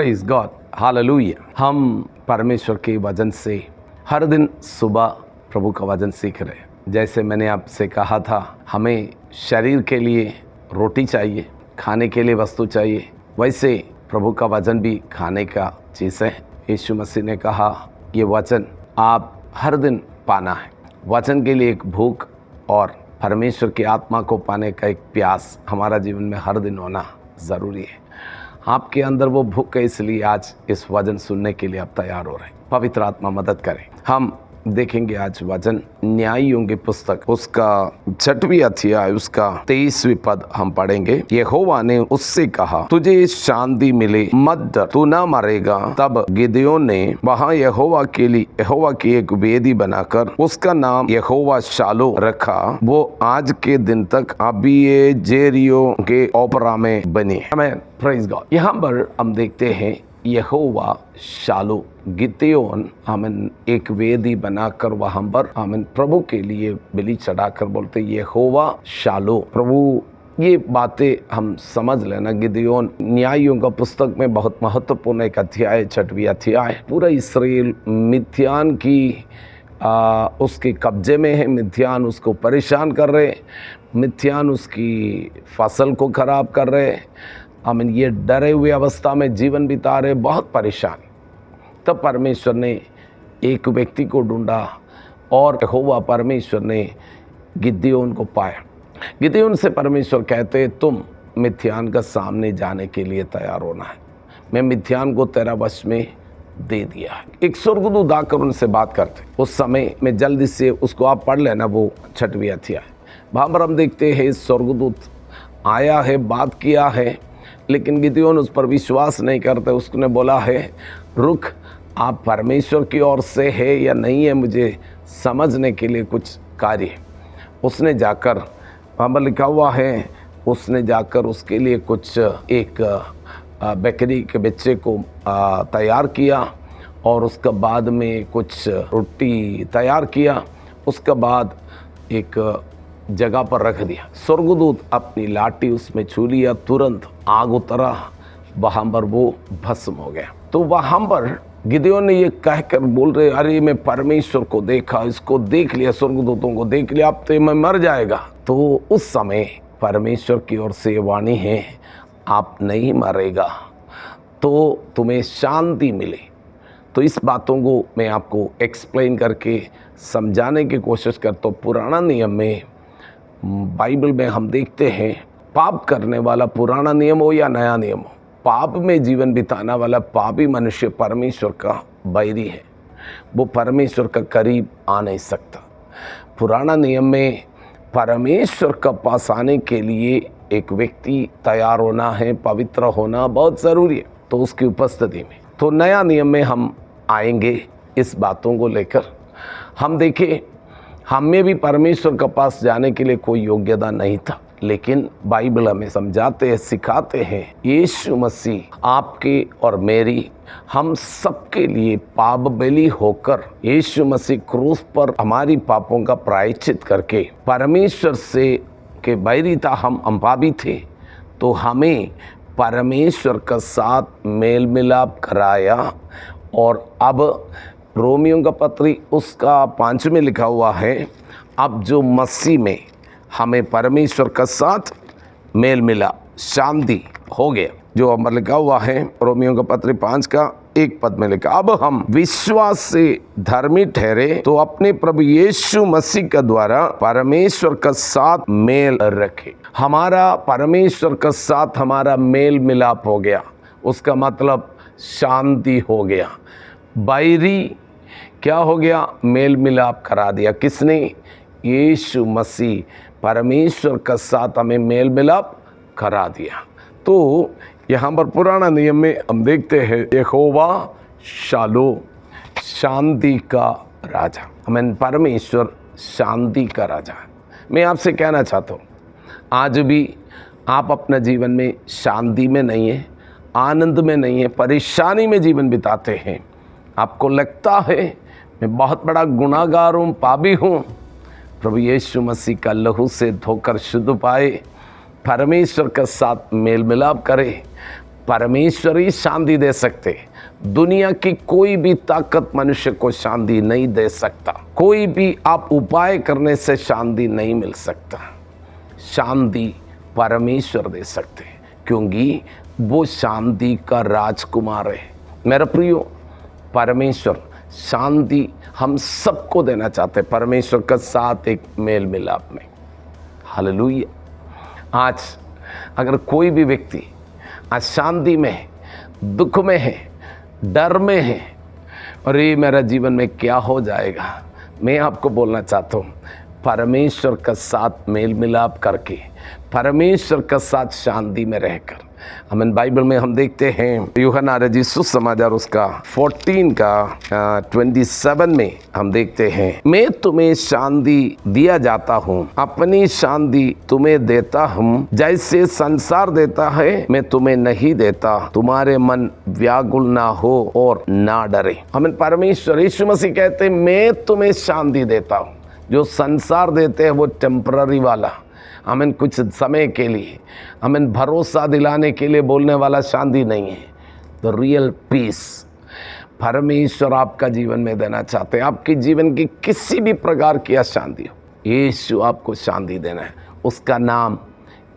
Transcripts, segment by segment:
Praise God, hallelujah. हम परमेश्वर के वचन से हर दिन सुबह प्रभु का वचन सीख रहे हैं। जैसे मैंने आपसे कहा था, हमें शरीर के लिए रोटी चाहिए, खाने के लिए वस्तु चाहिए, वैसे प्रभु का वचन भी खाने का चीज़ है। यीशु मसीह ने कहा ये वचन आप हर दिन पाना है। वचन के लिए एक भूख और परमेश्वर की आत्मा को पाने का एक प्यास हमारा जीवन में हर दिन होना ज़रूरी है। आपके अंदर वो भूख है, इसलिए आज इस वचन सुनने के लिए आप तैयार हो रहे हैं। पवित्र आत्मा मदद करें। हम देखेंगे आज वचन न्यायियों की पुस्तक उसका 6वां अध्याय उसका 23वां पद हम पढ़ेंगे। यहोवा ने उससे कहा, तुझे शांति मिले, मत डर, तू न मरेगा। तब गिदयोन ने वहाँ यहोवा की एक वेदी बनाकर उसका नाम यहोवा शालो रखा। वो आज के दिन तक अबीएजेरियों के ओपरा में बनी। आमीन, प्रेज गॉड। यहाँ पर हम देखते हैं यहोवा शालो, गिदयोन आमीन एक वेदी बनाकर वहां पर आमीन प्रभु के लिए बलि चढ़ाकर बोलते यहोवा शालो प्रभु। ये बातें हम समझ लेना। गिदयोन न्यायियों का पुस्तक में बहुत महत्वपूर्ण एक अध्याय, 6वां अध्याय। पूरा इस्राएल मिद्यान की उसके कब्जे में है। मिद्यान उसको परेशान कर रहे, मिद्यान उसकी फसल को खराब कर रहे। आमीन ये डरे हुए अवस्था में जीवन बिता रहे, बहुत परेशान। तब परमेश्वर ने एक व्यक्ति को ढूंढा और यहोवा परमेश्वर ने गिदयोन को पाया। गिदयोन से परमेश्वर कहते, तुम मिद्यान का सामने जाने के लिए तैयार होना है। मैं मिद्यान को तेरा वश में दे दिया है। एक स्वर्गदूत आकर उनसे बात करते। उस समय में जल्दी से उसको आप पढ़ लेना, वो 6वां अध्याय। वहाँ पर हम देखते हैं स्वर्गदूत आया है, बात किया है, लेकिन गिदयोन उस पर विश्वास नहीं करते। उसने बोला है, रुक, आप परमेश्वर की ओर से है या नहीं है, मुझे समझने के लिए कुछ कार्य है। उसने जाकर, वहाँ पर लिखा हुआ है, उसने जाकर उसके लिए कुछ एक बकरी के बच्चे को तैयार किया और उसके बाद में कुछ रोटी तैयार किया। उसके बाद एक जगह पर रख दिया। स्वर्गदूत अपनी लाठी उसमें छू लिया, तुरंत आग उतरा, वहाँ पर वो भस्म हो गया। तो वहाँ पर गिदयोन ने ये कहकर बोल रहे, अरे मैं परमेश्वर को देखा, इसको देख लिया, स्वर्गदूतों को देख लिया, अब तो मैं मर जाएगा। तो उस समय परमेश्वर की ओर से वाणी है, आप नहीं मरेगा, तो तुम्हें शांति मिले। तो इस बातों को मैं आपको एक्सप्लेन करके समझाने की कोशिश करता हूँ। पुराना नियम में, बाइबल में हम देखते हैं, पाप करने वाला, पुराना नियम हो या नया नियम हो, पाप में जीवन बिताने वाला पापी मनुष्य परमेश्वर का बैरी है। वो परमेश्वर का करीब आ नहीं सकता। पुराना नियम में परमेश्वर का पास आने के लिए एक व्यक्ति तैयार होना है, पवित्र होना बहुत ज़रूरी है, तो उसकी उपस्थिति में। तो नया नियम में हम आएंगे इस बातों को लेकर। हम देखें, हमें भी परमेश्वर के पास जाने के लिए कोई योग्यता नहीं था, लेकिन बाइबल हमें समझाते हैं, सिखाते हैं, यीशु मसीह आपके और मेरी, हम सबके लिए पाप बलि होकर यीशु मसीह क्रूस पर हमारी पापों का प्रायश्चित करके परमेश्वर से के बैरी था, हम पापी थे, तो हमें परमेश्वर का साथ मेल मिलाप कराया। और अब रोमियों का पत्री उसका 5 में लिखा हुआ है, अब जो मसीह में हमें परमेश्वर का साथ मेल मिला, शांति हो गया, जो अमर लिखा हुआ है रोमियों का पत्र 5 का 1 पद में लिखा, अब हम विश्वास से धर्मी ठहरे तो अपने प्रभु यीशु मसीह के द्वारा परमेश्वर का साथ मेल रखे। हमारा परमेश्वर का साथ हमारा मेल मिलाप हो गया, उसका मतलब शांति हो गया। बैरी क्या हो गया? मेल मिलाप करा दिया। किसने? यीशु मसीह परमेश्वर का साथ हमें मेल मिलाप करा दिया। तो यहाँ पर पुराना नियम में हम देखते हैं यहोवा शालो, शांति का राजा। हमें परमेश्वर शांति का राजा है। मैं आपसे कहना चाहता हूँ, आज भी आप अपने जीवन में शांति में नहीं है, आनंद में नहीं है, परेशानी में जीवन बिताते हैं। आपको लगता है मैं बहुत बड़ा गुनाहगार हूँ, पापी हूँ। प्रभु यीशु मसीह का लहू से धोकर शुद्ध पाए, परमेश्वर के साथ मेल मिलाप करे, परमेश्वर ही शांति दे सकते। दुनिया की कोई भी ताकत मनुष्य को शांति नहीं दे सकता। कोई भी आप उपाय करने से शांति नहीं मिल सकता। शांति परमेश्वर दे सकते हैं, क्योंकि वो शांति का राजकुमार है। मेरा प्रियो, परमेश्वर शांति हम सबको देना चाहते हैं, परमेश्वर का साथ एक मेल मिलाप में। हालेलुया। आज अगर कोई भी व्यक्ति अशांति में है, दुख में है, डर में है, अरे मेरा जीवन में क्या हो जाएगा, मैं आपको बोलना चाहता हूँ, परमेश्वर का साथ मेल मिलाप करके, परमेश्वर का साथ शांति में रहकर, हमें बाइबल में हम देखते हैं यूहन्ना रचित सुसमाचार उसका 14 का 27 में हम देखते हैं, मैं तुम्हें शांति दिया जाता हूँ, अपनी शांति तुम्हें देता हूँ, जैसे संसार देता है मैं तुम्हें नहीं देता। तुम्हारे मन व्याकुल ना हो और ना डरे। हमें परमेश्वर यीशु मसीह कहते हैं, मैं तुम्हें शांति देता हूँ। जो संसार देते हैं वो टेम्पररी वाला, हमें कुछ समय के लिए, हमें भरोसा दिलाने के लिए बोलने वाला शांति नहीं है। द रियल पीस परमेश्वर आपका जीवन में देना चाहते हैं। आपके जीवन की किसी भी प्रकार की अशांति हो, यीशु आपको शांति देना है। उसका नाम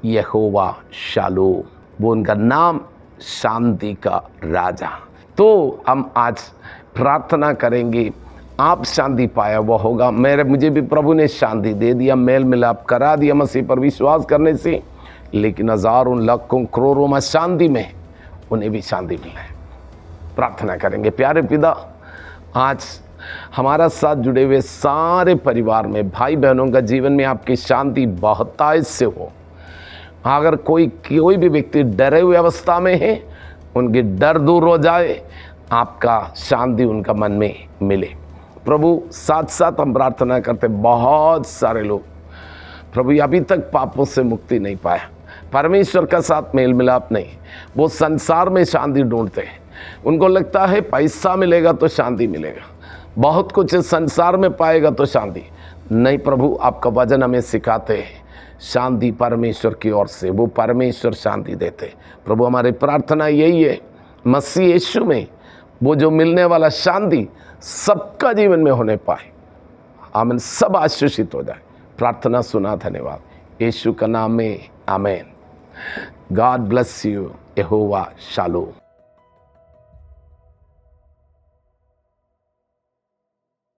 यहोवा शालोम, वो उनका नाम शांति का राजा। तो हम आज प्रार्थना करेंगे, आप शांति पाया वो होगा। मुझे भी प्रभु ने शांति दे दिया, मेल मिलाप करा दिया मसीह पर विश्वास करने से, लेकिन हजारों लाखों करोड़ों में शांति में उन्हें भी शांति मिला है। प्रार्थना करेंगे। प्यारे पिता, आज हमारा साथ जुड़े हुए सारे परिवार में, भाई बहनों का जीवन में आपकी शांति बहुतायत से हो। अगर कोई भी व्यक्ति डरे हुए अवस्था में है, उनके डर दूर हो जाए, आपका शांति उनका मन में मिले। प्रभु, साथ साथ हम प्रार्थना करते, बहुत सारे लोग प्रभु अभी तक पापों से मुक्ति नहीं पाया, परमेश्वर का साथ मेल मिलाप नहीं, वो संसार में शांति ढूंढते हैं। उनको लगता है पैसा मिलेगा तो शांति मिलेगा, बहुत कुछ संसार में पाएगा तो शांति नहीं। प्रभु, आपका वचन हमें सिखाते हैं शांति परमेश्वर की ओर से, वो परमेश्वर शांति देते। प्रभु, हमारी प्रार्थना यही है, मसीह यीशु में वो जो मिलने वाला शांति सबका जीवन में होने पाए। आमीन। सब आशीषित हो जाए। प्रार्थना सुना, धन्यवाद यीशु का नाम में, आमीन। God bless you. Jehovah shalom.